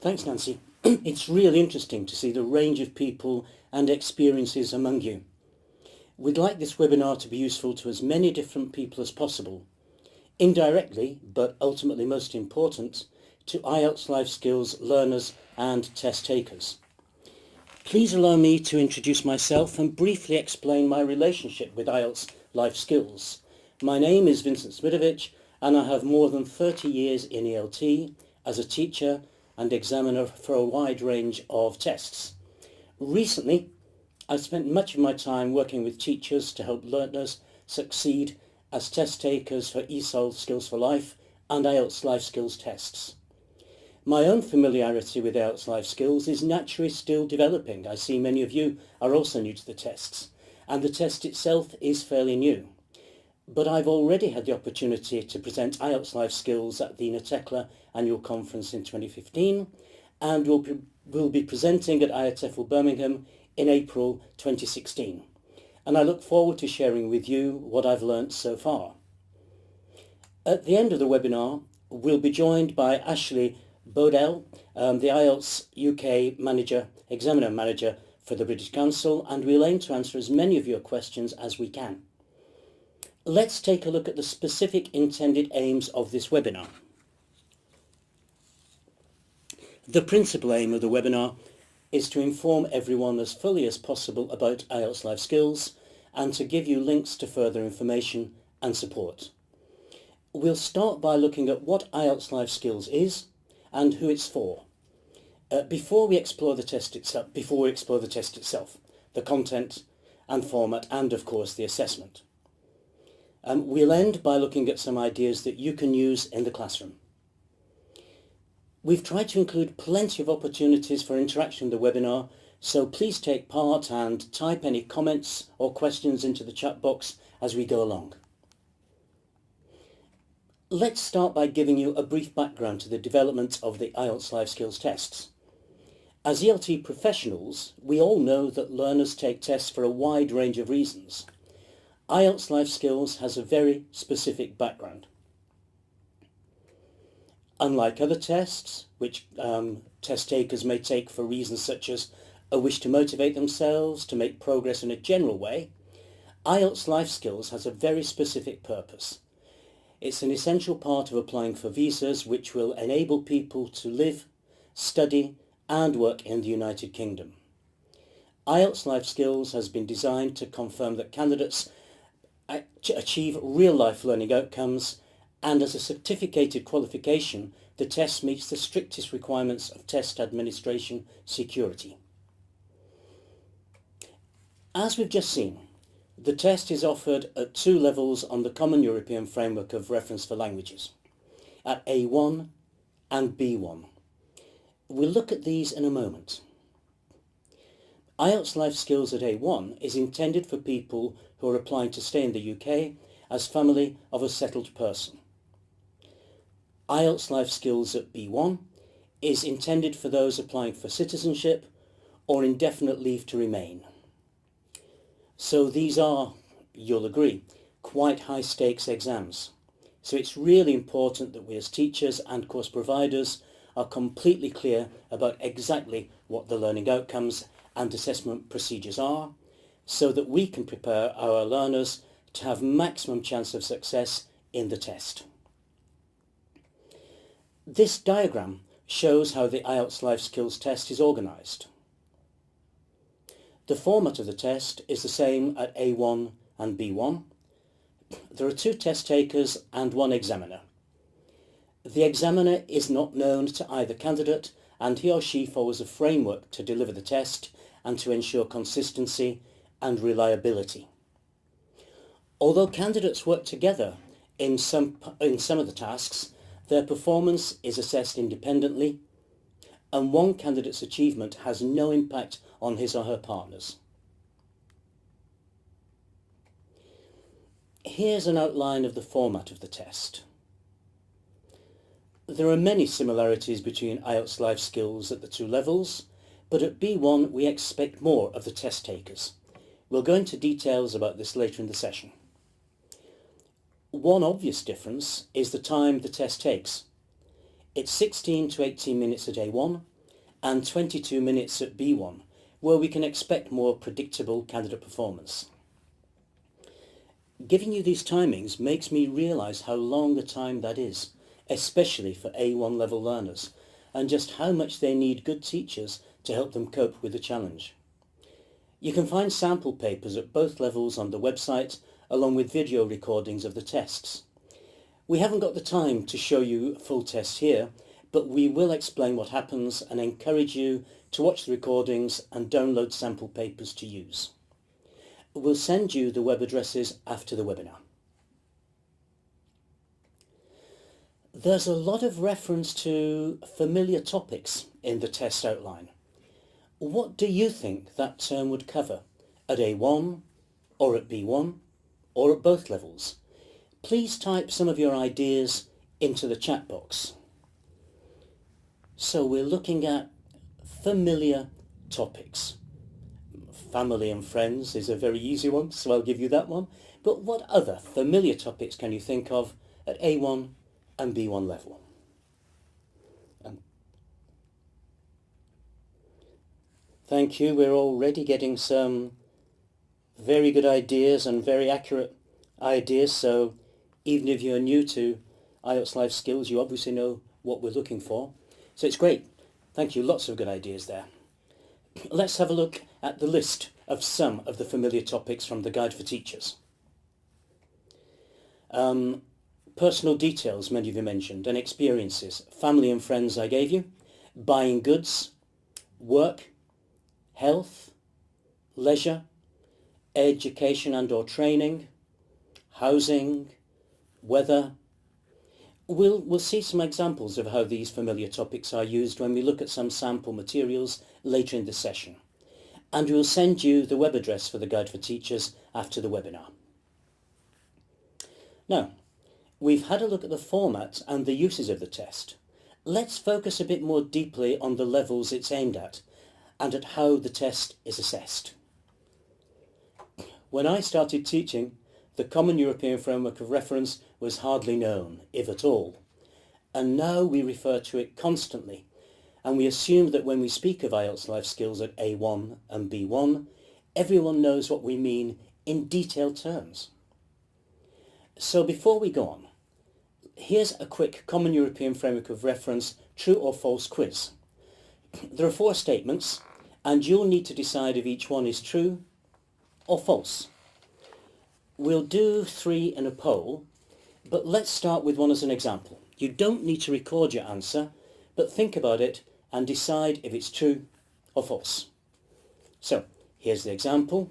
Thanks, Nancy. It's really interesting to see the range of people and experiences among you. We'd like this webinar to be useful to as many different people as possible. Indirectly, but ultimately most important, to IELTS Life Skills learners and test takers. Please allow me to introduce myself and briefly explain my relationship with IELTS Life Skills. My name is Vincent Smidovic and I have more than 30 years in ELT as a teacher and examiner for a wide range of tests. Recently, I've spent much of my time working with teachers to help learners succeed as test takers for ESOL Skills for Life and IELTS Life Skills tests. My own familiarity with IELTS Life Skills is naturally still developing. I see many of you are also new to the tests, and the test itself is fairly new. But I've already had the opportunity to present IELTS Life Skills at the NATECLA annual conference in 2015 and will be presenting at IATEFL Birmingham in April 2016. And I look forward to sharing with you what I've learnt so far. At the end of the webinar, we'll be joined by Ashley Bodell, the IELTS UK Examiner Manager for the British Council, and we'll aim to answer as many of your questions as we can. Let's take a look at the specific intended aims of this webinar. The principal aim of the webinar is to inform everyone as fully as possible about IELTS Life Skills and to give you links to further information and support. We'll start by looking at what IELTS Life Skills is and who it's for. Before we explore the test itself, the content and format, and of course the assessment. We'll end by looking at some ideas that you can use in the classroom. We've tried to include plenty of opportunities for interaction in the webinar, so please take part and type any comments or questions into the chat box as we go along. Let's start by giving you a brief background to the development of the IELTS Life Skills tests. As ELT professionals, we all know that learners take tests for a wide range of reasons. IELTS Life Skills has a very specific background. Unlike other tests, which test takers may take for reasons such as a wish to motivate themselves, to make progress in a general way, IELTS Life Skills has a very specific purpose. It's an essential part of applying for visas which will enable people to live, study and work in the United Kingdom. IELTS Life Skills has been designed to confirm that candidates achieve real-life learning outcomes, and as a certificated qualification, the test meets the strictest requirements of test administration security. As we've just seen, the test is offered at 2 levels on the Common European Framework of Reference for Languages, at A1 and B1. We'll look at these in a moment. IELTS Life Skills at A1 is intended for people who are applying to stay in the UK as family of a settled person. IELTS Life Skills at B1 is intended for those applying for citizenship or indefinite leave to remain. So these are, you'll agree, quite high stakes exams. So it's really important that we as teachers and course providers are completely clear about exactly what the learning outcomes and assessment procedures are, so that we can prepare our learners to have maximum chance of success in the test. This diagram shows how the IELTS Life Skills test is organised. The format of the test is the same at A1 and B1. There are 2 test takers and 1 examiner. The examiner is not known to either candidate, and he or she follows a framework to deliver the test and to ensure consistency and reliability. Although candidates work together in some of the tasks, their performance is assessed independently, and one candidate's achievement has no impact on his or her partners. Here's an outline of the format of the test. There are many similarities between IELTS Life Skills at the 2 levels, but at B1 we expect more of the test takers. We'll go into details about this later in the session. One obvious difference is the time the test takes. It's 16 to 18 minutes at A1 and 22 minutes at B1, where we can expect more predictable candidate performance. Giving you these timings makes me realise how long a time that is, especially for A1 level learners, and just how much they need good teachers to help them cope with the challenge. You can find sample papers at both levels on the website, along with video recordings of the tests. We haven't got the time to show you full tests here, but we will explain what happens and encourage you to watch the recordings and download sample papers to use. We'll send you the web addresses after the webinar. There's a lot of reference to familiar topics in the test outline. What do you think that term would cover at A1 or at B1 or at both levels? Please type some of your ideas into the chat box. So we're looking at familiar topics. Family and friends is a very easy one, so I'll give you that one. But what other familiar topics can you think of at A1 and B1 level? Thank you. We're already getting some very good ideas and very accurate ideas. So even if you're new to IELTS Life Skills, you obviously know what we're looking for. So it's great. Thank you. Lots of good ideas there. Let's have a look at the list of some of the familiar topics from the Guide for Teachers. Personal details, many of you mentioned, and experiences. Family and friends I gave you. Buying goods. Work. Health. Leisure. Education and or training. Housing. Weather. We'll see some examples of how these familiar topics are used when we look at some sample materials later in the session. And we'll send you the web address for the Guide for Teachers after the webinar. Now, we've had a look at the format and the uses of the test. Let's focus a bit more deeply on the levels it's aimed at and at how the test is assessed. When I started teaching, the Common European Framework of Reference was hardly known, if at all, and now we refer to it constantly, and we assume that when we speak of IELTS Life Skills at A1 and B1, everyone knows what we mean in detailed terms. So before we go on, here's a quick Common European Framework of Reference true or false quiz. There are 4 statements, and you'll need to decide if each one is true or false. We'll do 3 in a poll, but let's start with one as an example. You don't need to record your answer, but think about it and decide if it's true or false. So, here's the example.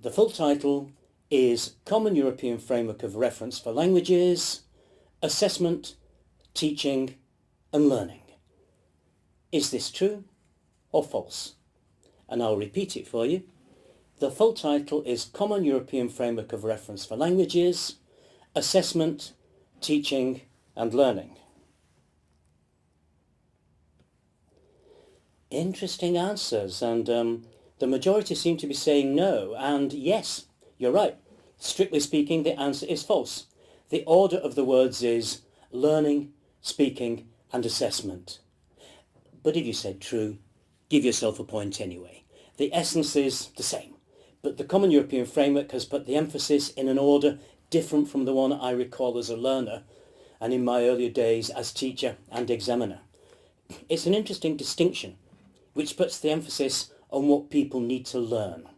The full title is Common European Framework of Reference for Languages, Assessment, Teaching and Learning. Is this true or false? And I'll repeat it for you. The full title is Common European Framework of Reference for Languages, Assessment, Teaching and Learning. Interesting answers, and the majority seem to be saying no, and yes, you're right. Strictly speaking, the answer is false. The order of the words is learning, speaking and assessment. But if you said true, give yourself a point anyway. The essence is the same. But the Common European Framework has put the emphasis in an order different from the one I recall as a learner and in my earlier days as teacher and examiner. It's an interesting distinction which puts the emphasis on what people need to learn.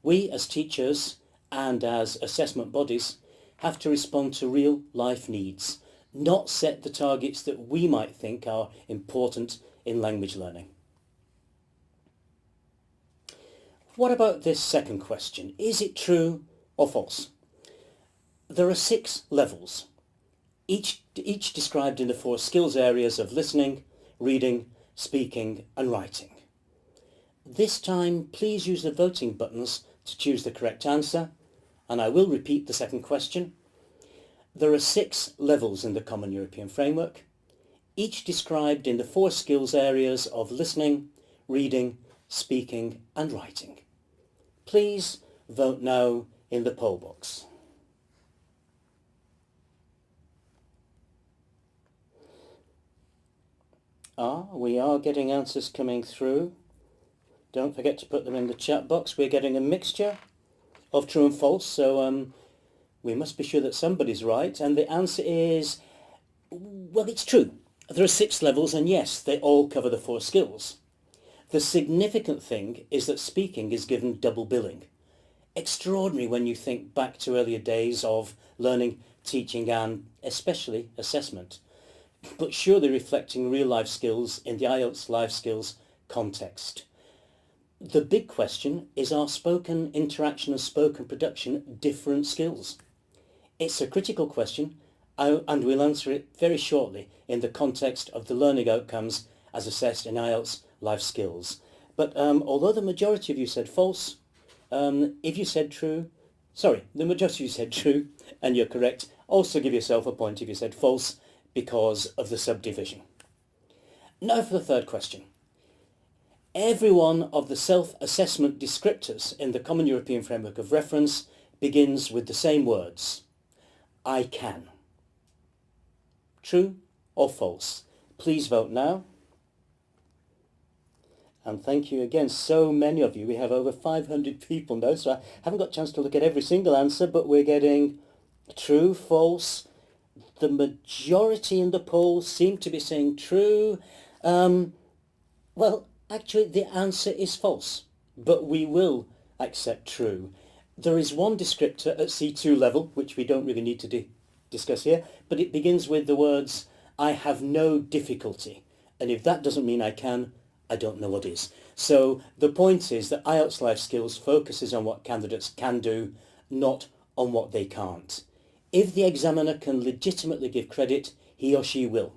We as teachers and as assessment bodies have to respond to real life needs, not set the targets that we might think are important in language learning. What about this second question? Is it true or false? There are 6 levels, each described in the 4 skills areas of listening, reading, speaking and writing. This time, please use the voting buttons to choose the correct answer, and I will repeat the second question. There are 6 levels in the Common European Framework, each described in the 4 skills areas of listening, reading, speaking and writing. Please vote now in the poll box. We are getting answers coming through. Don't forget to put them in the chat box. We're getting a mixture of true and false, so we must be sure that somebody's right. And the answer is, well, it's true. There are 6 levels, and yes, they all cover the 4 skills. The significant thing is that speaking is given double billing. Extraordinary when you think back to earlier days of learning, teaching and especially assessment, but surely reflecting real life skills in the IELTS life skills context. The big question is, are spoken interaction and spoken production different skills? It's a critical question, and we'll answer it very shortly in the context of the learning outcomes as assessed in IELTS life skills. But although the majority of you said false, if you said true, the majority of you said true, and you're correct, also give yourself a point if you said false because of the subdivision. Now for the third question. Every one of the self-assessment descriptors in the Common European Framework of Reference begins with the same words. I can. True or false? Please vote now. And thank you again, so many of you. We have over 500 people now, so I haven't got a chance to look at every single answer, but we're getting true, false. The majority in the poll seem to be saying true. Well, actually, the answer is false, but we will accept true. There is one descriptor at C2 level, which we don't really need to discuss here, but it begins with the words, I have no difficulty. And if that doesn't mean I can, I don't know what is. So the point is that IELTS Life Skills focuses on what candidates can do, not on what they can't. If the examiner can legitimately give credit, he or she will.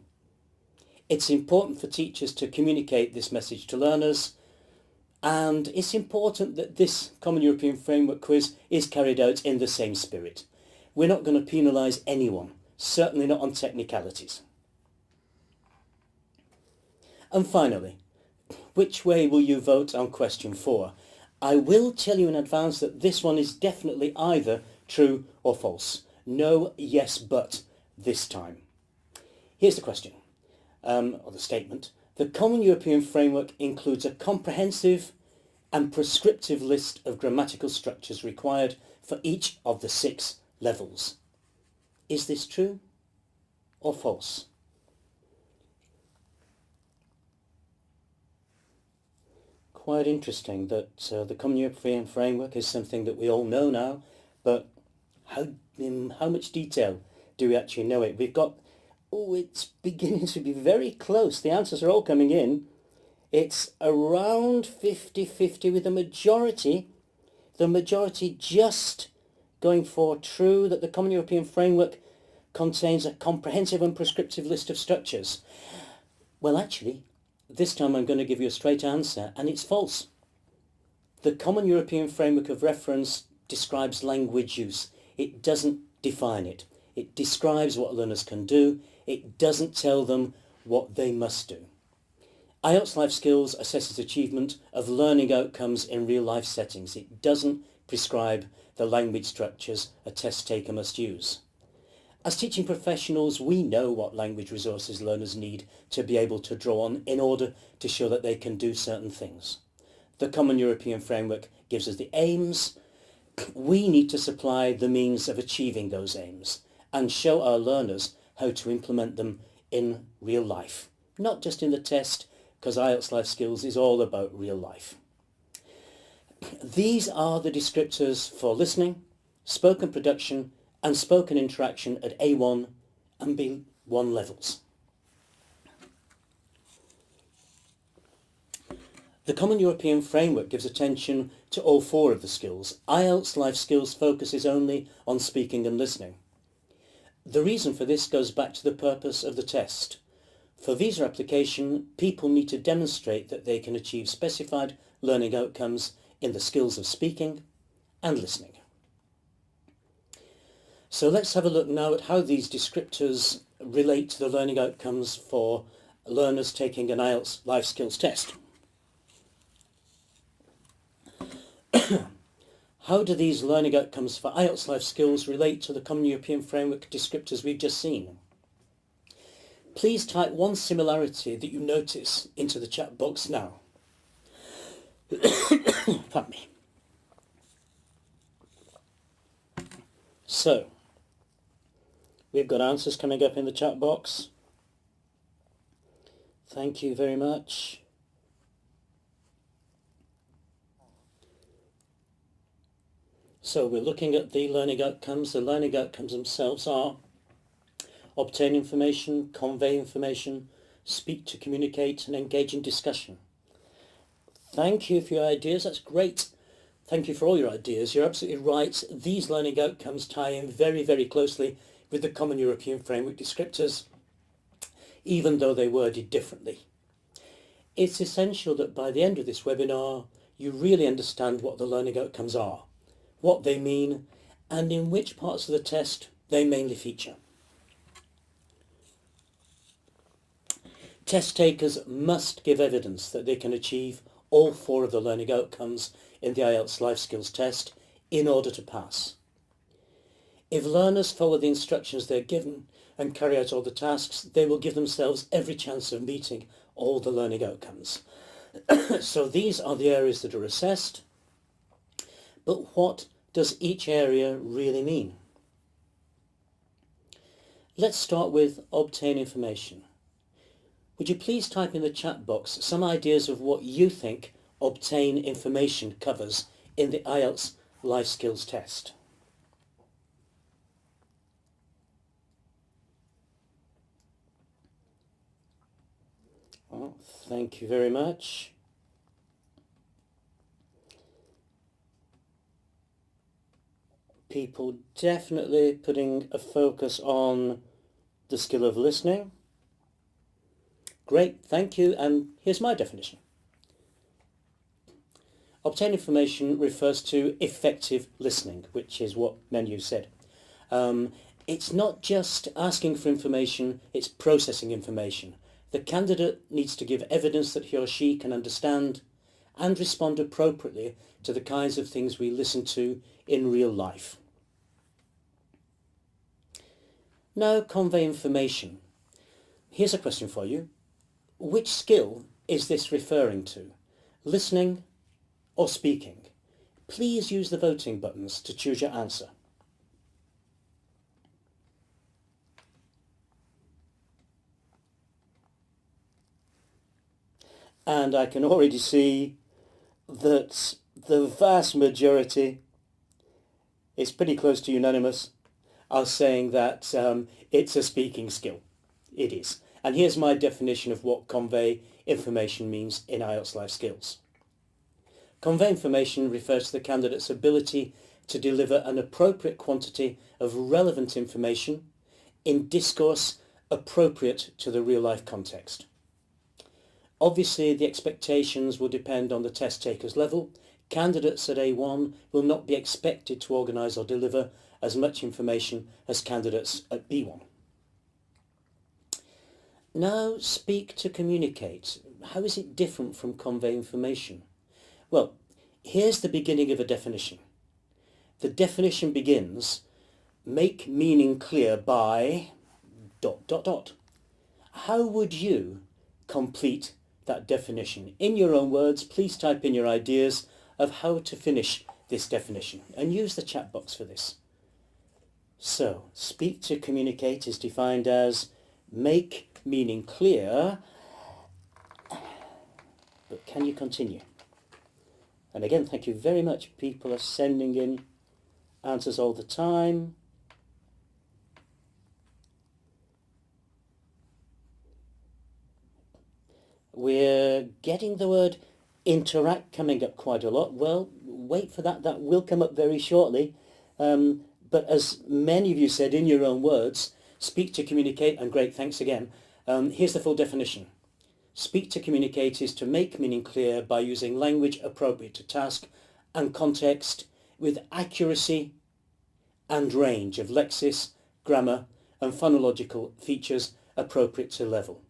It's important for teachers to communicate this message to learners, and it's important that this Common European Framework quiz is carried out in the same spirit. We're not going to penalise anyone, certainly not on technicalities. And finally, which way will you vote on question 4? I will tell you in advance that this one is definitely either true or false. No, yes, but this time. Here's the question, or the statement. The Common European Framework includes a comprehensive and prescriptive list of grammatical structures required for each of the 6 levels. Is this true or false? Quite interesting that the Common European Framework is something that we all know now, but in how much detail do we actually know it? We've got, it's beginning to be very close. The answers are all coming in. It's around 50-50 with the majority just going for true, that the Common European Framework contains a comprehensive and prescriptive list of structures. Well, actually, this time I'm going to give you a straight answer, and it's false. The Common European Framework of Reference describes language use. It doesn't define it. It describes what learners can do. It doesn't tell them what they must do. IELTS Life Skills assesses achievement of learning outcomes in real-life settings. It doesn't prescribe the language structures a test taker must use. As teaching professionals, we know what language resources learners need to be able to draw on in order to show that they can do certain things. The Common European Framework gives us the aims. We need to supply the means of achieving those aims and show our learners how to implement them in real life, not just in the test, because IELTS Life Skills is all about real life. These are the descriptors for listening, spoken production and spoken interaction at A1 and B1 levels. The Common European Framework gives attention to all 4 of the skills. IELTS Life Skills focuses only on speaking and listening. The reason for this goes back to the purpose of the test. For visa application, people need to demonstrate that they can achieve specified learning outcomes in the skills of speaking and listening. So let's have a look now at how these descriptors relate to the learning outcomes for learners taking an IELTS Life Skills test. How do these learning outcomes for IELTS Life Skills relate to the Common European Framework descriptors we've just seen? Please type one similarity that you notice into the chat box now. Pardon me. So, we've got answers coming up in the chat box. Thank you very much. So we're looking at the learning outcomes. The learning outcomes themselves are obtain information, convey information, speak to communicate, and engage in discussion. Thank you for your ideas. That's great. Thank you for all your ideas. You're absolutely right. These learning outcomes tie in very, very closely with the Common European Framework descriptors, even though they worded differently. It's essential that by the end of this webinar, you really understand what the learning outcomes are, what they mean, and in which parts of the test they mainly feature. Test takers must give evidence that they can achieve all 4 of the learning outcomes in the IELTS Life Skills test in order to pass. If learners follow the instructions they're given and carry out all the tasks, they will give themselves every chance of meeting all the learning outcomes. So these are the areas that are assessed, but what does each area really mean? Let's start with obtain information. Would you please type in the chat box some ideas of what you think obtain information covers in the IELTS Life Skills test? Well, thank you very much. People definitely putting a focus on the skill of listening. Great, thank you, and here's my definition. Obtain information refers to effective listening, which is what many said. It's not just asking for information, it's processing information. The candidate needs to give evidence that he or she can understand and respond appropriately to the kinds of things we listen to in real life. Now, convey information. Here's a question for you. Which skill is this referring to? Listening or speaking? Please use the voting buttons to choose your answer. And I can already see that the vast majority, it's pretty close to unanimous, are saying that it's a speaking skill. It is. And here's my definition of what convey information means in IELTS Life Skills. Convey information refers to the candidate's ability to deliver an appropriate quantity of relevant information in discourse appropriate to the real-life context. Obviously, the expectations will depend on the test taker's level. Candidates at A1 will not be expected to organise or deliver as much information as candidates at B1. Now, speak to communicate. How is it different from convey information? Well, here's the beginning of a definition. The definition begins, make meaning clear by ... How would you complete that definition? In your own words, please type in your ideas of how to finish this definition and use the chat box for this. So, speak to communicate is defined as make meaning clear, but can you continue? And again, thank you very much. People are sending in answers all the time. We're getting the word interact coming up quite a lot. Well, wait for that. That will come up very shortly. But as many of you said in your own words, speak to communicate, and great, thanks again. Here's the full definition. Speak to communicate is to make meaning clear by using language appropriate to task and context with accuracy and range of lexis, grammar and phonological features appropriate to level.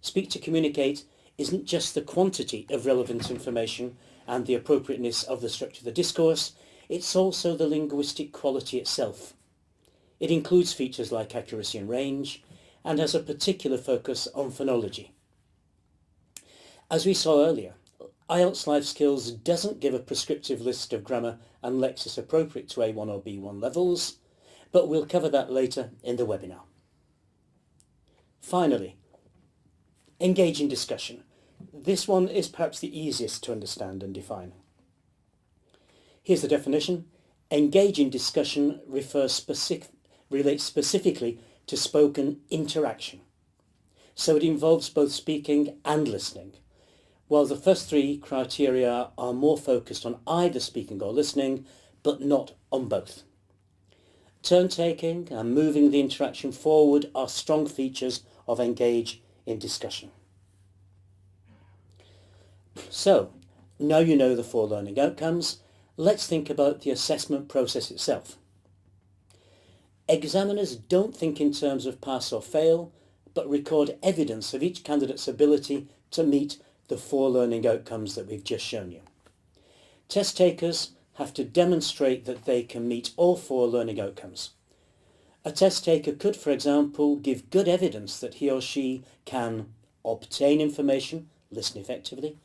Speak to communicate isn't just the quantity of relevant information and the appropriateness of the structure of the discourse, it's also the linguistic quality itself. It includes features like accuracy and range, and has a particular focus on phonology. As we saw earlier, IELTS Life Skills doesn't give a prescriptive list of grammar and lexis appropriate to A1 or B1 levels, but we'll cover that later in the webinar. Finally, engage in discussion. This one is perhaps the easiest to understand and define. Here's the definition. Engage in discussion relates specifically to spoken interaction. So it involves both speaking and listening, while the first three criteria are more focused on either speaking or listening, but not on both. Turn-taking and moving the interaction forward are strong features of engage in discussion. So, now you know the 4 learning outcomes, let's think about the assessment process itself. Examiners don't think in terms of pass or fail, but record evidence of each candidate's ability to meet the 4 learning outcomes that we've just shown you. Test takers have to demonstrate that they can meet all 4 learning outcomes. A test taker could, for example, give good evidence that he or she can obtain information, listen effectively,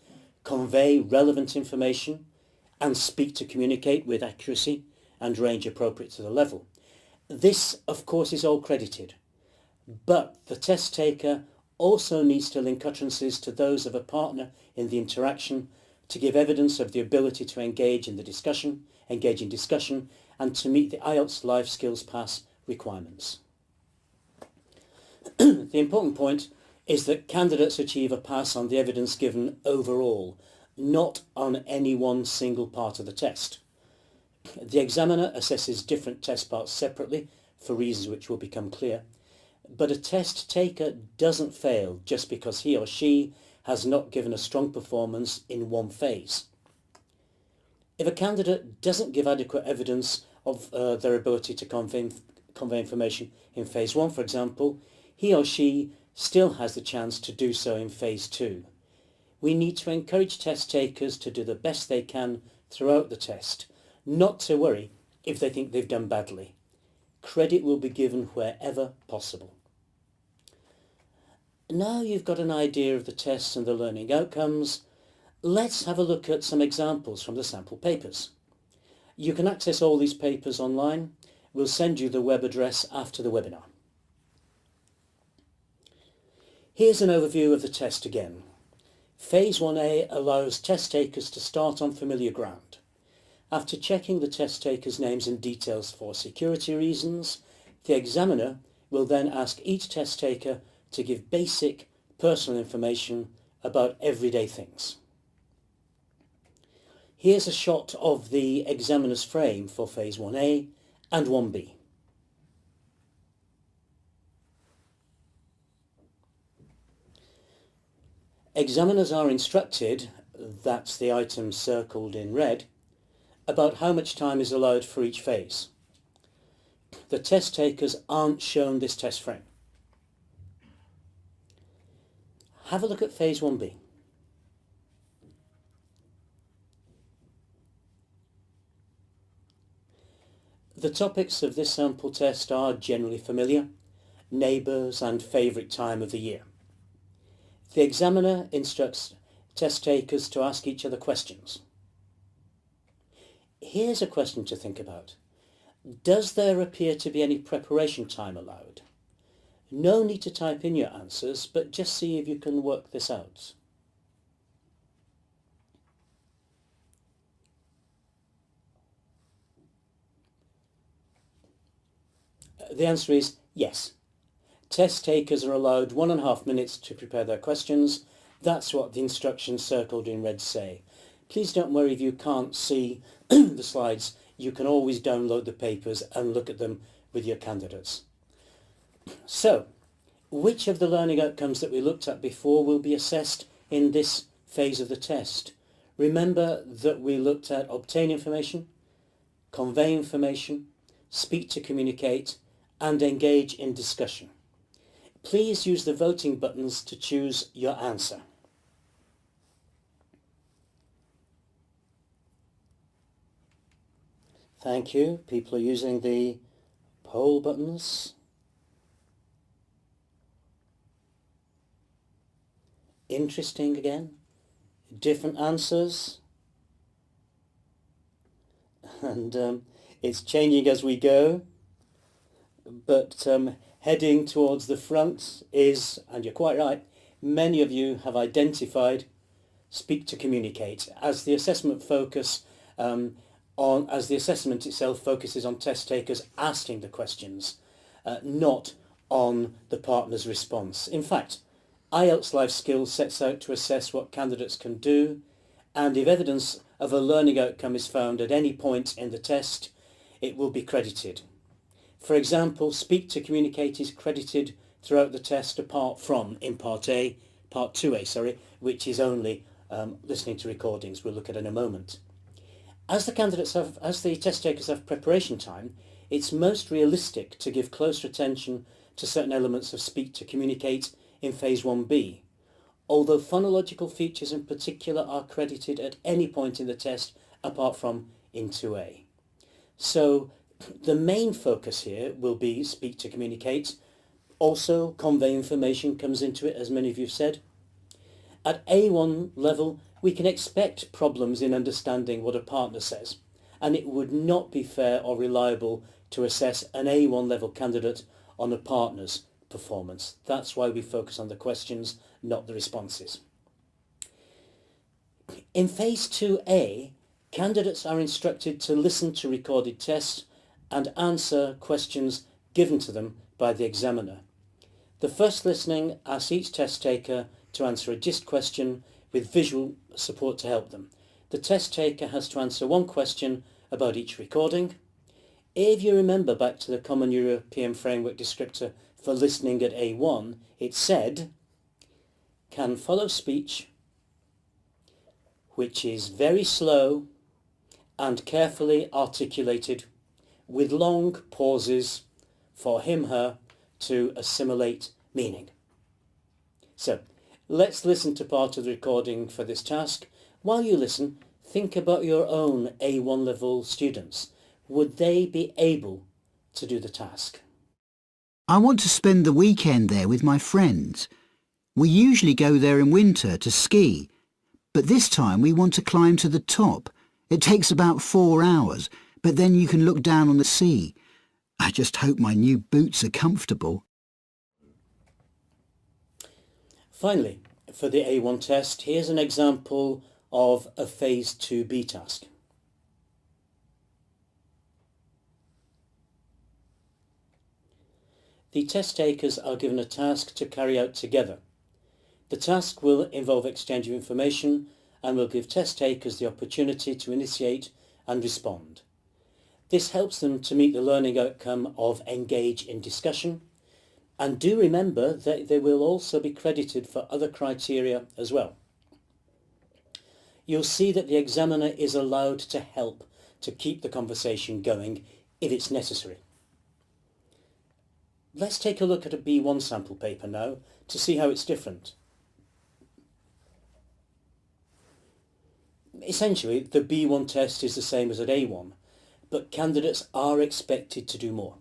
convey relevant information, and speak to communicate with accuracy and range appropriate to the level. This, of course, is all credited, but the test taker also needs to link utterances to those of a partner in the interaction to give evidence of the ability to engage in discussion, and to meet the IELTS Life Skills Pass requirements. The important point is that candidates achieve a pass on the evidence given overall, not on any one single part of the test. The examiner assesses different test parts separately for reasons which will become clear, but a test taker doesn't fail just because he or she has not given a strong performance in one phase. If a candidate doesn't give adequate evidence of their ability to convey information in phase 1, for example, he or she still has the chance to do so in phase 2. We need to encourage test takers to do the best they can throughout the test, not to worry if they think they've done badly. Credit will be given wherever possible. Now you've got an idea of the tests and the learning outcomes, let's have a look at some examples from the sample papers. You can access all these papers online. We'll send you the web address after the webinar. Here's an overview of the test again. Phase 1A allows test takers to start on familiar ground. After checking the test takers' names and details for security reasons, the examiner will then ask each test taker to give basic personal information about everyday things. Here's a shot of the examiner's frame for Phase 1A and 1B. Examiners are instructed, that's the item circled in red, about how much time is allowed for each phase. The test takers aren't shown this test frame. Have a look at Phase 1B. The topics of this sample test are generally familiar, neighbours and favourite time of the year. The examiner instructs test takers to ask each other questions. Here's a question to think about. Does there appear to be any preparation time allowed? No need to type in your answers, but just see if you can work this out. The answer is yes. Test takers are allowed 1.5 minutes to prepare their questions. That's what the instructions circled in red say. Please don't worry if you can't see the slides. You can always download the papers and look at them with your candidates. So, which of the learning outcomes that we looked at before will be assessed in this phase of the test? Remember that we looked at obtain information, convey information, speak to communicate, and engage in discussion. Please use the voting buttons to choose your answer. Thank you. People are using the poll buttons. interesting again? Different answers? And it's changing as we go, but heading towards the front is, and you're quite right, many of you have identified speak to communicate as the assessment as the assessment itself focuses on test takers asking the questions, not on the partner's response. In fact, IELTS Life Skills sets out to assess what candidates can do, and if evidence of a learning outcome is found at any point in the test, it will be credited. For example, speak to communicate is credited throughout the test apart from in Part 2A, which is only listening to recordings we'll look at in a moment. As the test takers have preparation time, it's most realistic to give closer attention to certain elements of speak to communicate in Phase 1B, although phonological features in particular are credited at any point in the test apart from in 2A. So the main focus here will be speak to communicate. Also, convey information comes into it, as many of you have said. At A1 level, we can expect problems in understanding what a partner says, and it would not be fair or reliable to assess an A1 level candidate on a partner's performance. That's why we focus on the questions, not the responses. In Phase 2A, candidates are instructed to listen to recorded tests and answer questions given to them by the examiner. The first listening asks each test taker to answer a gist question with visual support to help them. The test taker has to answer one question about each recording. If you remember back to the Common European Framework descriptor for listening at A1, it said, can follow speech which is very slow and carefully articulated with long pauses for him/her to assimilate meaning. So, let's listen to part of the recording for this task. While you listen, think about your own A1 level students. Would they be able to do the task? I want to spend the weekend there with my friends. We usually go there in winter to ski, but this time we want to climb to the top. It takes about 4 hours, but then you can look down on the sea. I just hope my new boots are comfortable. Finally, for the A1 test, here's an example of a Phase 2B task. The test takers are given a task to carry out together. The task will involve exchange of information and will give test takers the opportunity to initiate and respond. This helps them to meet the learning outcome of engage in discussion, and do remember that they will also be credited for other criteria as well. You'll see that the examiner is allowed to help to keep the conversation going if it's necessary. Let's take a look at a B1 sample paper now to see how it's different. Essentially, the B1 test is the same as at A1, but candidates are expected to do more.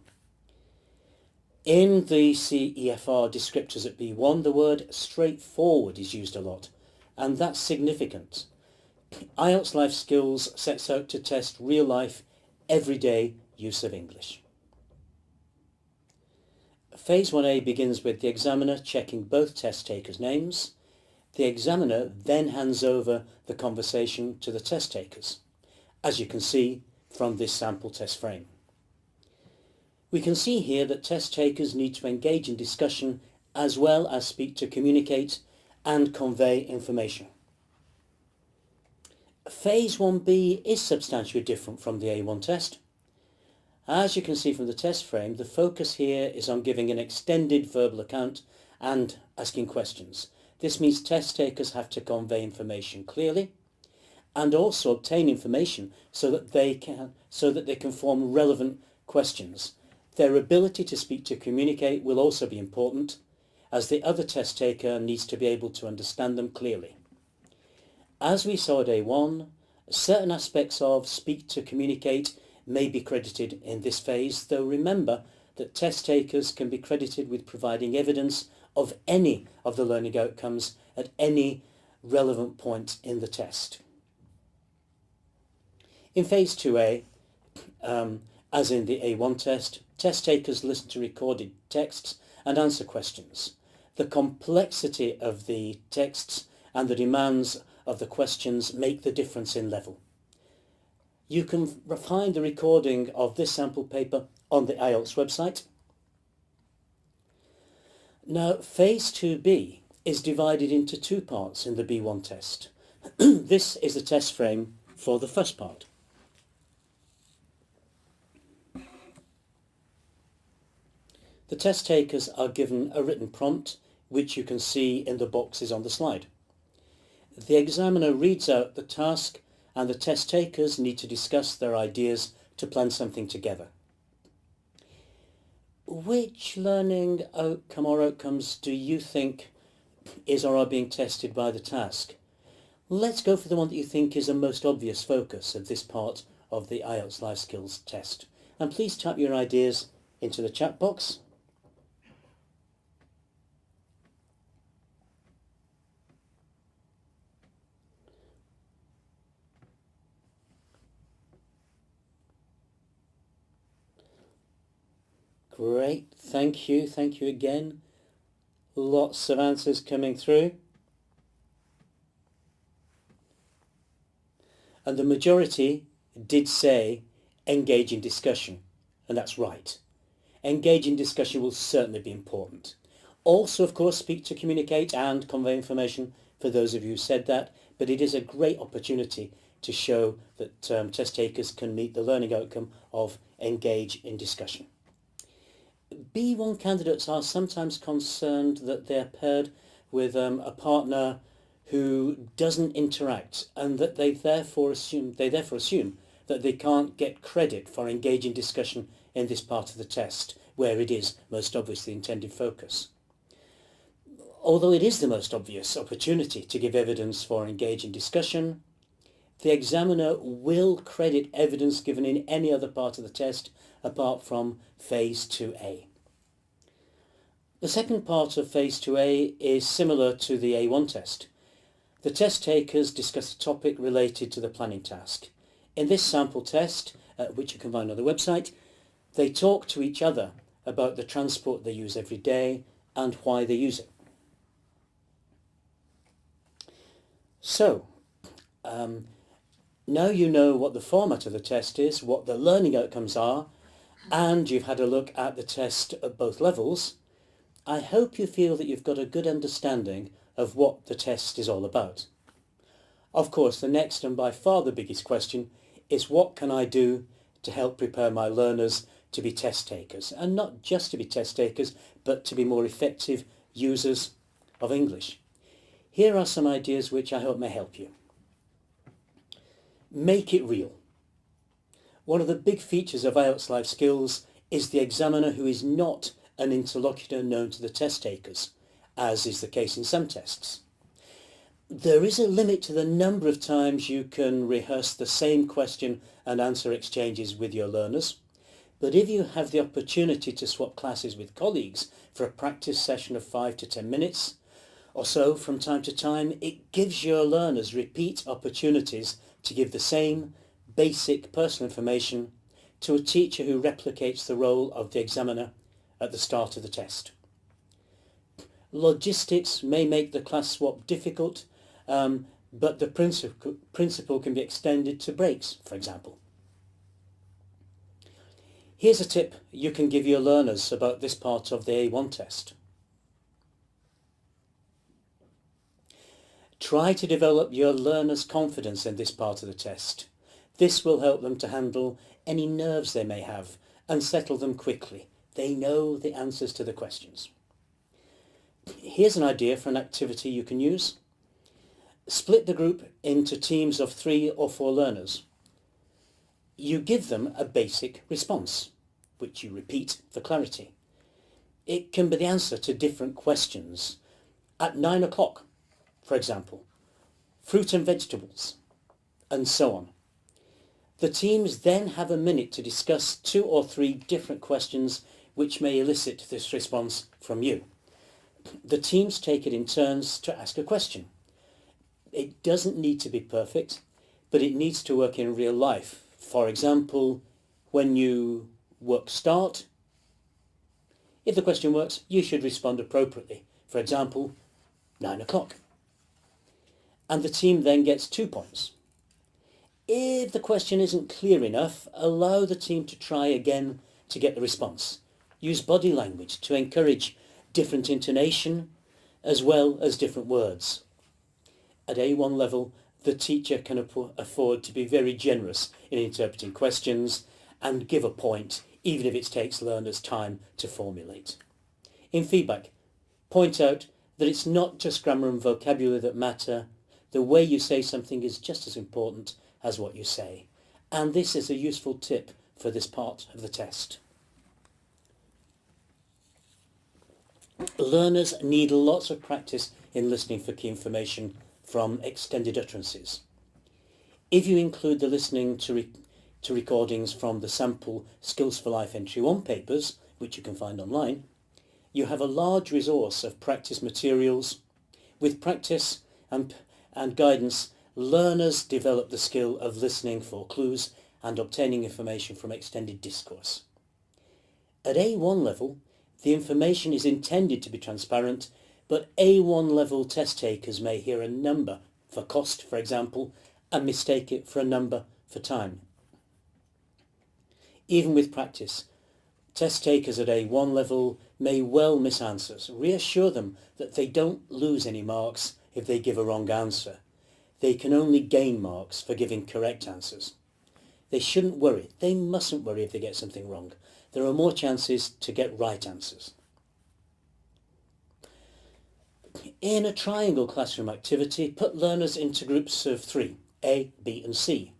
In the CEFR descriptors at B1, the word straightforward is used a lot, and that's significant. IELTS Life Skills sets out to test real-life, everyday use of English. Phase 1A begins with the examiner checking both test takers' names. The examiner then hands over the conversation to the test takers, as you can see from this sample test frame. We can see here that test takers need to engage in discussion as well as speak to communicate and convey information. Phase 1B is substantially different from the A1 test. As you can see from the test frame, the focus here is on giving an extended verbal account and asking questions. This means test takers have to convey information clearly and also obtain information so that they can form relevant questions. Their ability to speak to communicate will also be important, as the other test taker needs to be able to understand them clearly. As we saw at A1, certain aspects of speak to communicate may be credited in this phase, though remember that test takers can be credited with providing evidence of any of the learning outcomes at any relevant point in the test. In Phase 2A, as in the A1 test takers listen to recorded texts and answer questions. The complexity of the texts and the demands of the questions make the difference in level. You can find the recording of this sample paper on the IELTS website. Now, Phase 2B is divided into two parts in the B1 test. This is the test frame for the first part. The test takers are given a written prompt, which you can see in the boxes on the slide. The examiner reads out the task, and the test takers need to discuss their ideas to plan something together. Which learning outcome or outcomes do you think is or are being tested by the task? Let's go for the one that you think is the most obvious focus of this part of the IELTS Life Skills test. And please type your ideas into the chat box. Great, thank you again. Lots of answers coming through. And the majority did say engage in discussion, and that's right. Engage in discussion will certainly be important. Also, of course, speak to communicate and convey information for those of you who said that, but it is a great opportunity to show that test takers can meet the learning outcome of engage in discussion. B1 candidates are sometimes concerned that they're paired with a partner who doesn't interact, and that they therefore assume that they can't get credit for engaging discussion in this part of the test, where it is most obviously intended focus. Although it is the most obvious opportunity to give evidence for engaging discussion, the examiner will credit evidence given in any other part of the test apart from Phase 2A. The second part of Phase 2A is similar to the A1 test. The test takers discuss a topic related to the planning task. In this sample test, which you can find on the website, they talk to each other about the transport they use every day and why they use it. So, now you know what the format of the test is, what the learning outcomes are, and you've had a look at the test at both levels. I hope you feel that you've got a good understanding of what the test is all about. Of course, the next and by far the biggest question is, what can I do to help prepare my learners to be test takers? And not just to be test takers, but to be more effective users of English. Here are some ideas which I hope may help you. Make it real. One of the big features of IELTS Life Skills is the examiner who is not an interlocutor known to the test takers, as is the case in some tests. There is a limit to the number of times you can rehearse the same question and answer exchanges with your learners, but if you have the opportunity to swap classes with colleagues for a practice session of 5 to 10 minutes or so from time to time, it gives your learners repeat opportunities to give the same basic personal information to a teacher who replicates the role of the examiner at the start of the test. Logistics may make the class swap difficult, but the principle can be extended to breaks, for example. Here's a tip you can give your learners about this part of the A1 test. Try to develop your learners' confidence in this part of the test. This will help them to handle any nerves they may have and settle them quickly. They know the answers to the questions. Here's an idea for an activity you can use. Split the group into teams of 3 or 4 learners. You give them a basic response, which you repeat for clarity. It can be the answer to different questions. At 9 o'clock, for example, fruit and vegetables, and so on. The teams then have a minute to discuss 2 or 3 different questions which may elicit this response from you. The teams take it in turns to ask a question. It doesn't need to be perfect, but it needs to work in real life. For example, when you work start, if the question works, you should respond appropriately. For example, 9 o'clock. And the team then gets 2 points. If the question isn't clear enough, allow the team to try again to get the response. Use body language to encourage different intonation as well as different words. At A1 level, the teacher can afford to be very generous in interpreting questions and give a point, even if it takes learners time to formulate. In feedback, point out that it's not just grammar and vocabulary that matter. The way you say something is just as important as what you say. And this is a useful tip for this part of the test. Learners need lots of practice in listening for key information from extended utterances. If you include the listening to recordings from the sample Skills for Life Entry 1 papers, which you can find online, you have a large resource of practice materials. With practice and guidance, learners develop the skill of listening for clues and obtaining information from extended discourse. At A1 level, the information is intended to be transparent, but A1 level test takers may hear a number for cost, for example, and mistake it for a number for time. Even with practice, test takers at A1 level may well miss answers. Reassure them that they don't lose any marks if they give a wrong answer. They can only gain marks for giving correct answers. They shouldn't worry. They mustn't worry if they get something wrong. There are more chances to get right answers. In a triangle classroom activity, put learners into groups of 3, A, B and C.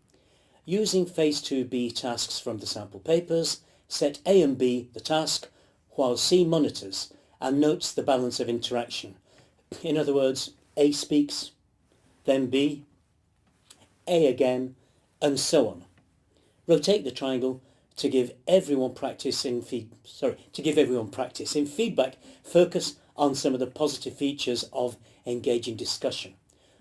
Using Phase 2B tasks from the sample papers, set A and B the task, while C monitors and notes the balance of interaction. In other words, A speaks, then B, A again, and so on. Rotate the triangle to give everyone practice in feedback. Focus on some of the positive features of engaging discussion.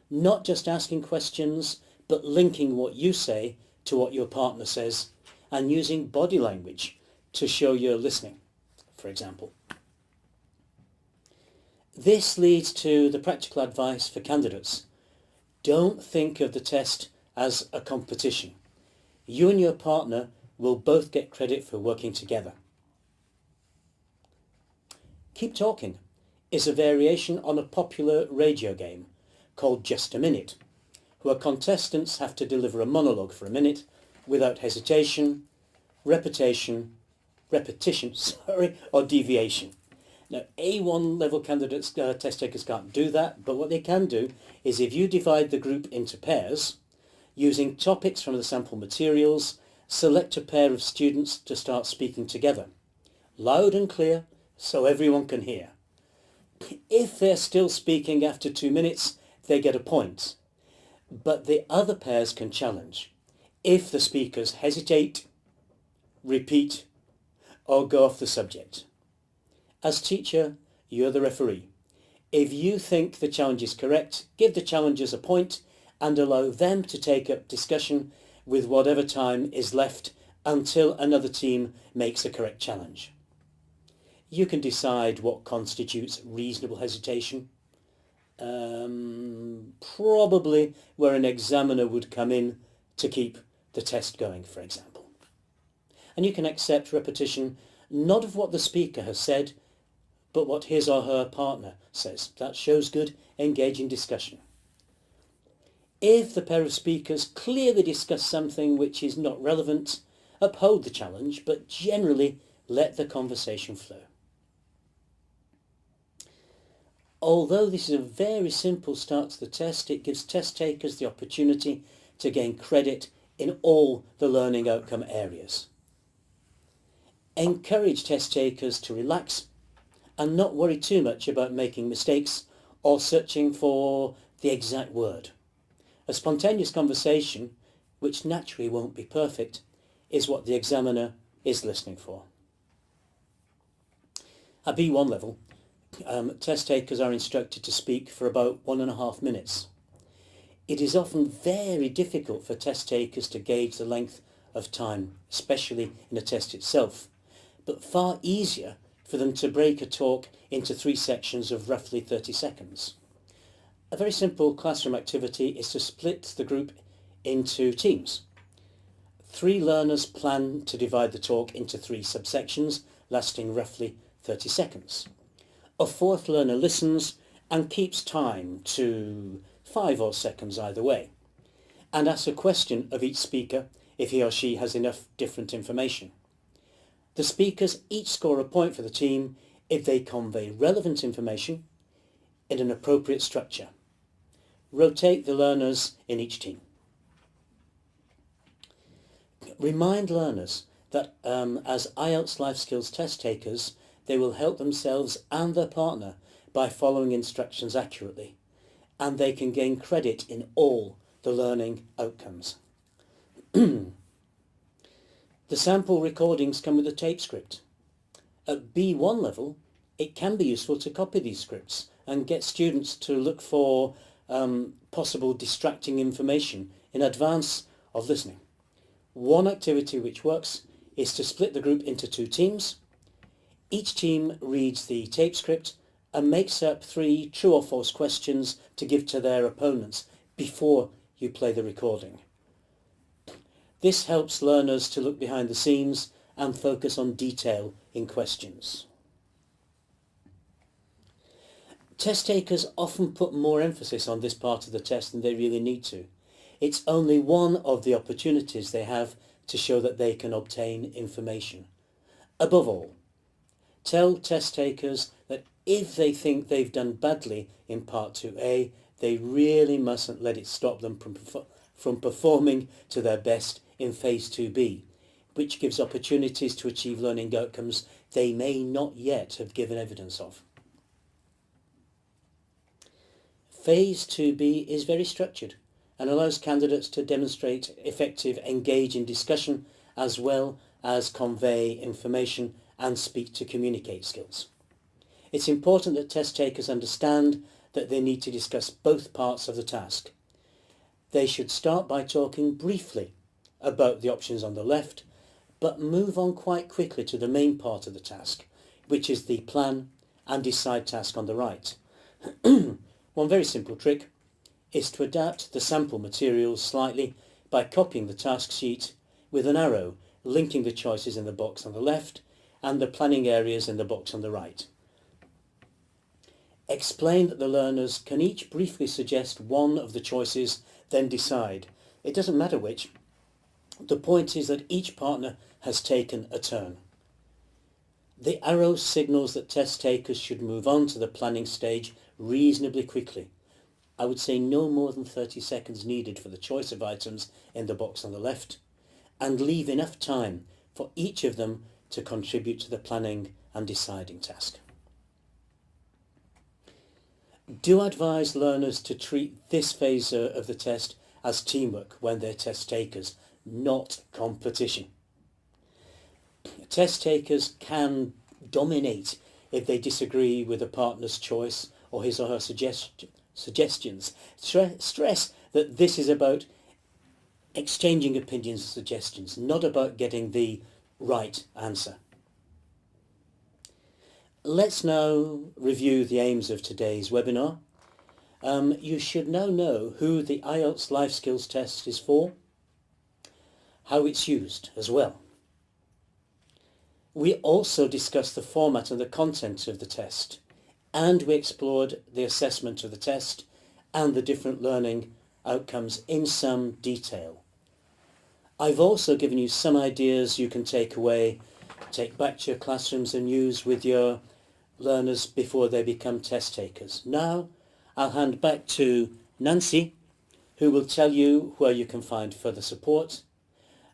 Not just asking questions, but linking what you say to what your partner says and using body language to show you're listening, for example. This leads to the practical advice for candidates. Don't think of the test as a competition. You and your partner will both get credit for working together. Keep Talking is a variation on a popular radio game called Just a Minute, where contestants have to deliver a monologue for a minute without hesitation, repetition, or deviation. Now, A1 level candidates, test takers can't do that, but what they can do is if you divide the group into pairs, using topics from the sample materials, select a pair of students to start speaking together, loud and clear so everyone can hear. If they're still speaking after 2 minutes, they get a point, but the other pairs can challenge if the speakers hesitate, repeat, or go off the subject. As teacher, you're the referee. If you think the challenge is correct, give the challengers a point and allow them to take up discussion with whatever time is left until another team makes a correct challenge. You can decide what constitutes reasonable hesitation. Probably where an examiner would come in to keep the test going, for example. And you can accept repetition not of what the speaker has said, but what his or her partner says. That shows good, engaging discussion. If the pair of speakers clearly discuss something which is not relevant, uphold the challenge, but generally let the conversation flow. Although this is a very simple start to the test, it gives test takers the opportunity to gain credit in all the learning outcome areas. Encourage test takers to relax and not worry too much about making mistakes or searching for the exact word. A spontaneous conversation, which naturally won't be perfect, is what the examiner is listening for. At B1 level, Test takers are instructed to speak for about 1.5 minutes. It is often very difficult for test takers to gauge the length of time, especially in a test itself, but far easier for them to break a talk into 3 sections of roughly 30 seconds. A very simple classroom activity is to split the group into teams. 3 learners plan to divide the talk into 3 subsections, lasting roughly 30 seconds. A 4th learner listens and keeps time to 5 or seconds either way, and asks a question of each speaker if he or she has enough different information. The speakers each score a point for the team if they convey relevant information in an appropriate structure. Rotate the learners in each team. Remind learners that as IELTS life skills test takers, they will help themselves and their partner by following instructions accurately, and they can gain credit in all the learning outcomes. The sample recordings come with a tape script. At B1 level, it can be useful to copy these scripts and get students to look for possible distracting information in advance of listening. One activity which works is to split the group into 2 teams. Each team reads the tape script and makes up 3 true or false questions to give to their opponents before you play the recording. This helps learners to look behind the scenes and focus on detail in questions. Test takers often put more emphasis on this part of the test than they really need to. It's only one of the opportunities they have to show that they can obtain information. Above all, tell test takers that if they think they've done badly in Part 2A, they really mustn't let it stop them from performing to their best in Phase 2B, which gives opportunities to achieve learning outcomes they may not yet have given evidence of. Phase 2B is very structured and allows candidates to demonstrate effective engaging discussion as well as convey information and speak to communicate skills. It's important that test takers understand that they need to discuss both parts of the task. They should start by talking briefly about the options on the left, but move on quite quickly to the main part of the task, which is the plan and decide task on the right. One very simple trick is to adapt the sample materials slightly by copying the task sheet with an arrow linking the choices in the box on the left and the planning areas in the box on the right. Explain that the learners can each briefly suggest one of the choices, then decide. It doesn't matter which. The point is that each partner has taken a turn. The arrow signals that test takers should move on to the planning stage reasonably quickly. I would say no more than 30 seconds needed for the choice of items in the box on the left, and leave enough time for each of them to contribute to the planning and deciding task. Do advise learners to treat this phase of the test as teamwork when they're test takers, not competition. Test takers can dominate if they disagree with a partner's choice or his or her suggestions. Stress that this is about exchanging opinions and suggestions, not about getting the right answer. Let's now review the aims of today's webinar. You should now know who the IELTS Life Skills Test is for, how it's used as well. We also discussed the format and the content of the test, and we explored the assessment of the test and the different learning outcomes in some detail. I've also given you some ideas you can take back to your classrooms and use with your learners before they become test takers. Now I'll hand back to Nancy, who will tell you where you can find further support.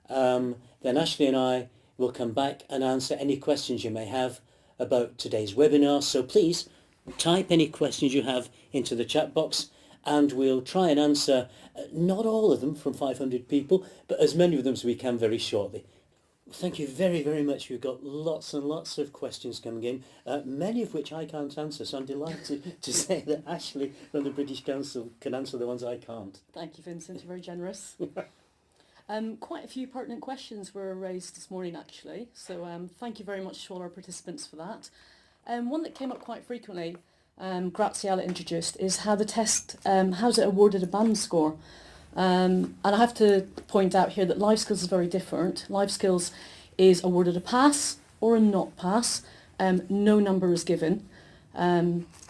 Then Ashley and I will come back and answer any questions you may have about today's webinar. So please type any questions you have into the chat box and we'll try and answer not all of them from 500 people, but as many of them as we can very shortly. Thank you very, very much. We've got lots and lots of questions coming in, many of which I can't answer, so I'm delighted to say that Ashley from the British Council can answer the ones I can't. Thank you, Vincent. You're very generous. Quite a few pertinent questions were raised this morning, actually, so thank you very much to all our participants for that. One that came up quite frequently, Graziella introduced, is how the test, how's it awarded a band score? And I have to point out here that life skills is very different. Life skills is awarded a pass or a not pass. No number is given.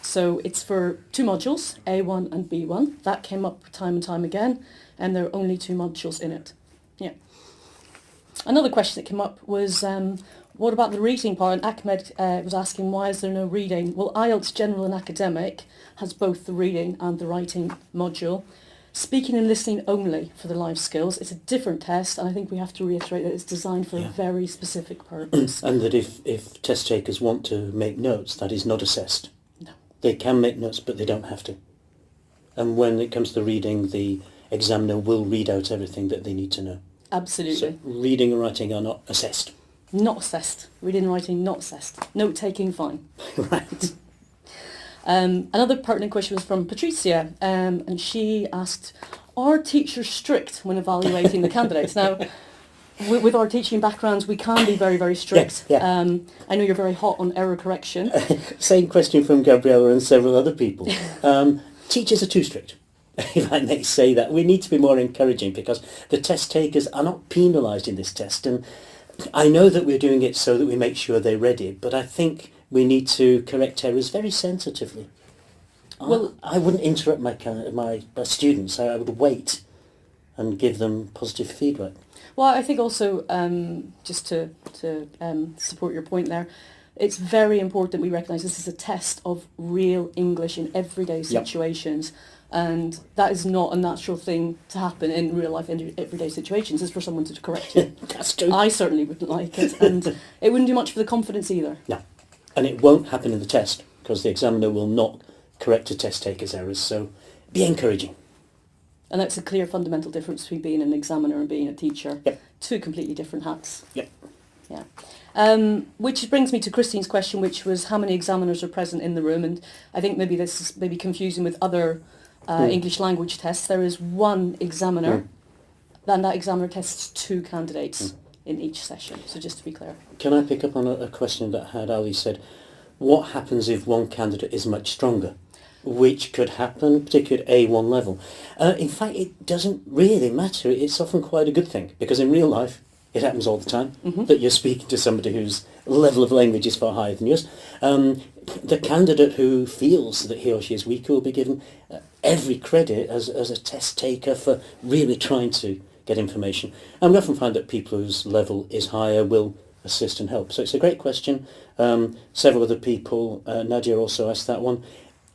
So it's for 2 modules, A1 and B1. That came up time and time again, and there are only 2 modules in it. Yeah. Another question that came up was, what about the reading part? And Ahmed was asking, why is there no reading? Well, IELTS General and Academic has both the reading and the writing module. Speaking and listening only for the life skills. It's a different test, and I think we have to reiterate that it's designed for a very specific purpose. And that if test takers want to make notes, that is not assessed. No. They can make notes, but they don't have to. And when it comes to reading, the examiner will read out everything that they need to know. Absolutely. So reading and writing are not assessed. Not assessed. Reading and writing, not assessed. Note-taking, fine. Right. Another pertinent question was from Patricia, and she asked, are teachers strict when evaluating the candidates? Now, with our teaching backgrounds, we can be very, very strict. Yeah. I know you're very hot on error correction. Same question from Gabriella and several other people. Teachers are too strict, if I may say that. We need to be more encouraging because the test takers are not penalised in this test. And I know that we're doing it so that we make sure they're ready, but I think we need to correct errors very sensitively. Well, I wouldn't interrupt my students. I would wait and give them positive feedback. Well, I think also, just to support your point there, it's very important we recognise this is a test of real English in everyday situations. Yep. And that is not a natural thing to happen in real life, everyday situations. It's for someone to correct you. That's true. I certainly wouldn't like it, and it wouldn't do much for the confidence either. No. And it won't happen in the test because the examiner will not correct a test taker's errors, so be encouraging. And that's a clear fundamental difference between being an examiner and being a teacher. Yep. 2 completely different hats. Yep. Yeah. Which brings me to Christine's question, which was how many examiners are present in the room, and I think maybe this is maybe confusing with other English language tests. There is 1 examiner, and that examiner tests 2 candidates in each session, so just to be clear. Can I pick up on a question that had Ali said, what happens if one candidate is much stronger? Which could happen, particularly at A1 level. In fact, it doesn't really matter. It's often quite a good thing, because in real life, it happens all the time, that you're speaking to somebody whose level of language is far higher than yours. The candidate who feels that he or she is weaker will be given every credit as a test taker for really trying to get information. And we often find that people whose level is higher will assist and help. So it's a great question. Several other people, Nadia also asked that one.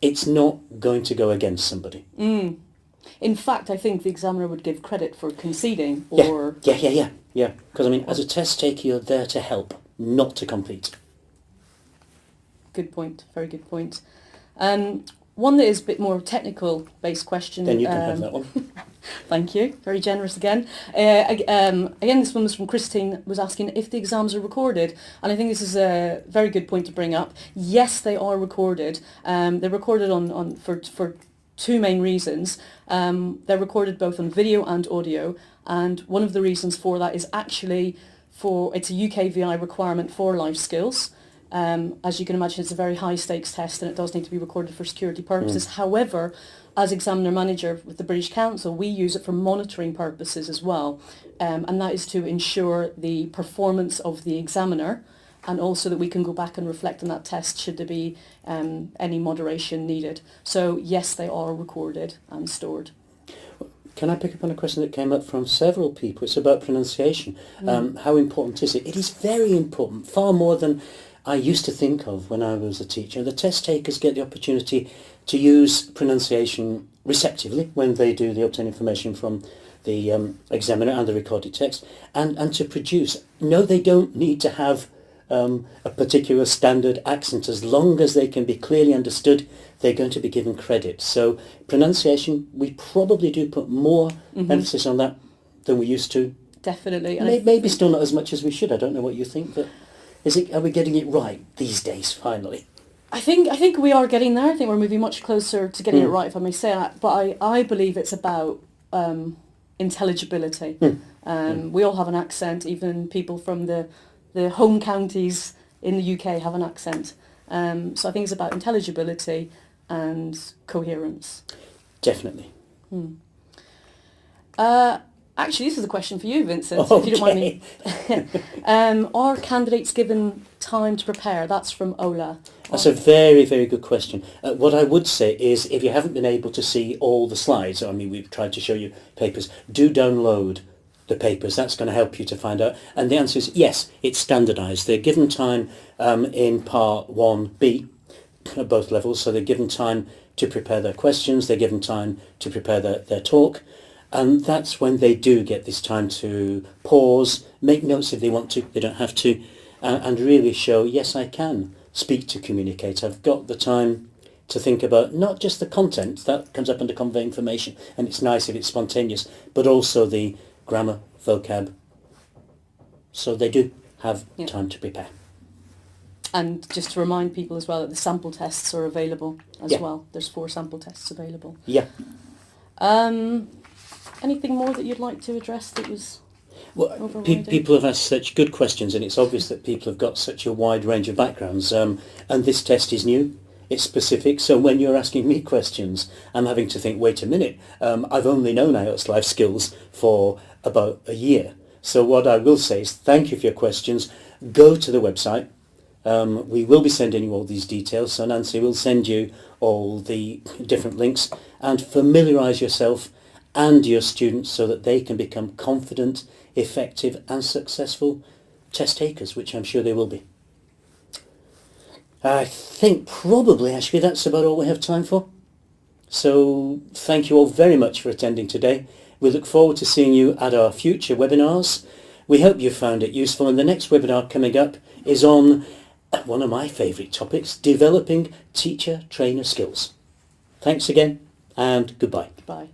It's not going to go against somebody. In fact, I think the examiner would give credit for conceding or... Yeah. Because, I mean, as a test taker, you're there to help, not to complete. Good point. Very good point. One that is a bit more technical-based question. Then you can have that one. Thank you. Very generous again. Again, this one was from Christine, was asking if the exams are recorded. And I think this is a very good point to bring up. Yes, they are recorded. They're recorded for 2 main reasons. They're recorded both on video and audio. And one of the reasons for that is actually it's a UKVI requirement for life skills. As you can imagine, it's a very high stakes test and it does need to be recorded for security purposes. However, as examiner manager with the British Council, we use it for monitoring purposes as well. And that is to ensure the performance of the examiner, and also that we can go back and reflect on that test should there be any moderation needed. So yes, they are recorded and stored. Can I pick up on a question that came up from several people? It's about pronunciation. How important is it? It is very important, far more than I used to think of when I was a teacher. The test takers get the opportunity to use pronunciation receptively when they do the obtain information from the examiner and the recorded text, and to produce. No, they don't need to have a particular standard accent. As long as they can be clearly understood, they're going to be given credit. So pronunciation, we probably do put more emphasis on that than we used to Definitely. And Maybe still not as much as we should. I don't know what you think, but are we getting it right these days, finally? I think we are getting there. I think we're moving much closer to getting it right, if I may say that. But I believe it's about intelligibility. We all have an accent. Even people from the home counties in the UK have an accent. So I think it's about intelligibility and coherence. Definitely. Actually, this is a question for you, Vincent, Okay. if you don't mind me. Are candidates given time to prepare? That's from Ola. That's a very, very good question. What I would say is, if you haven't been able to see all the slides, I mean, we've tried to show you papers, do download the papers. That's going to help you to find out. And the answer is yes, it's standardised. They're given time in part 1B at both levels, so they're given time to prepare their questions, they're given time to prepare their talk, and that's when they do get this time to pause, make notes if they want to, they don't have to, and really show, yes, I can speak to communicate. I've got the time to think about not just the content, that comes up under convey information, and it's nice if it's spontaneous, but also the grammar, vocab. So they do have time to prepare. And just to remind people as well that the sample tests are available as well. There's 4 sample tests available. Yeah. Anything more that you'd like to address that was overriding? People have asked such good questions, and it's obvious that people have got such a wide range of backgrounds. And this test is new. It's specific. So when you're asking me questions, I'm having to think, wait a minute, I've only known IELTS Life Skills for about a year. So what I will say is thank you for your questions. Go to the website. We will be sending you all these details, so Nancy will send you all the different links, and familiarise yourself and your students so that they can become confident, effective and successful test takers, which I'm sure they will be. I think probably, actually, that's about all we have time for. So thank you all very much for attending today. We look forward to seeing you at our future webinars. We hope you found it useful, and the next webinar coming up is on one of my favourite topics, developing teacher-trainer skills. Thanks again, and goodbye. Goodbye.